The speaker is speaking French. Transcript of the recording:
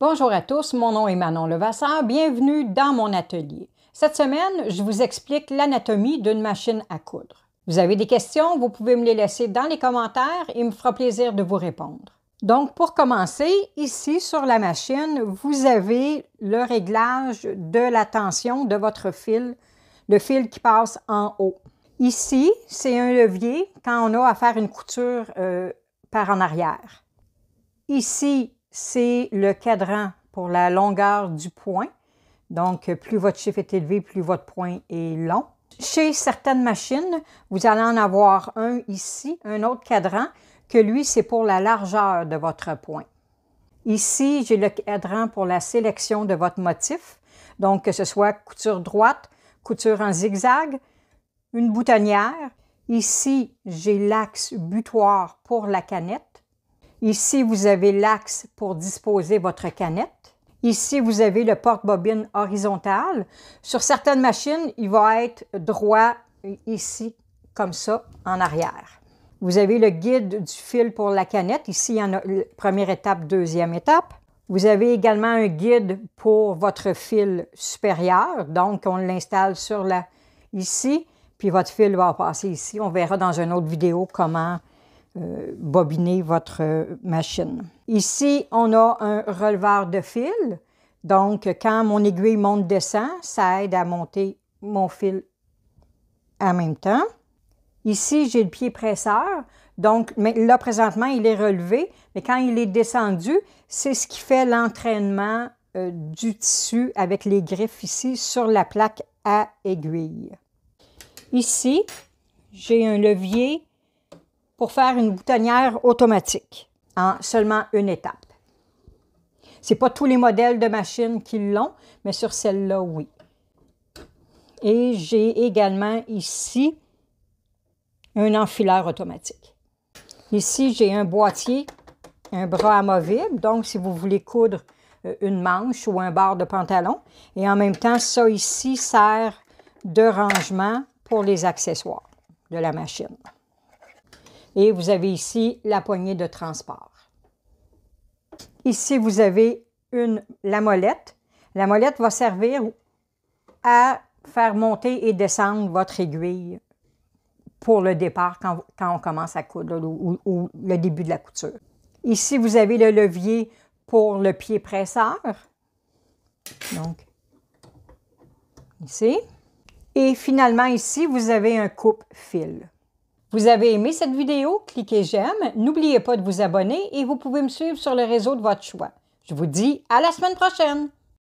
Bonjour à tous, mon nom est Manon Levasseur, bienvenue dans mon atelier. Cette semaine, je vous explique l'anatomie d'une machine à coudre. Vous avez des questions, vous pouvez me les laisser dans les commentaires et il me fera plaisir de vous répondre. Donc, pour commencer, ici sur la machine, vous avez le réglage de la tension de votre fil, le fil qui passe en haut. Ici, c'est un levier quand on a à faire une couture par en arrière. Ici, c'est le cadran pour la longueur du point. Donc, plus votre chiffre est élevé, plus votre point est long. Chez certaines machines, vous allez en avoir un ici, un autre cadran, que lui, c'est pour la largeur de votre point. Ici, j'ai le cadran pour la sélection de votre motif. Donc, que ce soit couture droite, couture en zigzag, une boutonnière. Ici, j'ai l'axe butoir pour la canette. Ici, vous avez l'axe pour disposer votre canette. Ici, vous avez le porte-bobine horizontal. Sur certaines machines, il va être droit ici, comme ça, en arrière. Vous avez le guide du fil pour la canette. Ici, il y en a première étape, deuxième étape. Vous avez également un guide pour votre fil supérieur. Donc, on l'installe sur ici, puis votre fil va passer ici. On verra dans une autre vidéo comment bobiner votre machine. Ici, on a un releveur de fil. Donc, quand mon aiguille monte-descend, ça aide à monter mon fil en même temps. Ici, j'ai le pied presseur. Donc, là, présentement, il est relevé, mais quand il est descendu, c'est ce qui fait l'entraînement du tissu avec les griffes ici sur la plaque à aiguille. Ici, j'ai un levier pour faire une boutonnière automatique en seulement une étape. Ce n'est pas tous les modèles de machines qui l'ont, mais sur celle-là, oui. Et j'ai également ici un enfileur automatique. Ici, j'ai un boîtier, un bras amovible, donc si vous voulez coudre une manche ou un bord de pantalon. Et en même temps, ça ici sert de rangement pour les accessoires de la machine. Et vous avez ici la poignée de transport. Ici, vous avez la molette. La molette va servir à faire monter et descendre votre aiguille pour le départ quand on commence à coudre ou le début de la couture. Ici, vous avez le levier pour le pied presseur. Donc, ici. Et finalement, ici, vous avez un coupe-fil. Vous avez aimé cette vidéo? Cliquez j'aime. N'oubliez pas de vous abonner et vous pouvez me suivre sur le réseau de votre choix. Je vous dis à la semaine prochaine!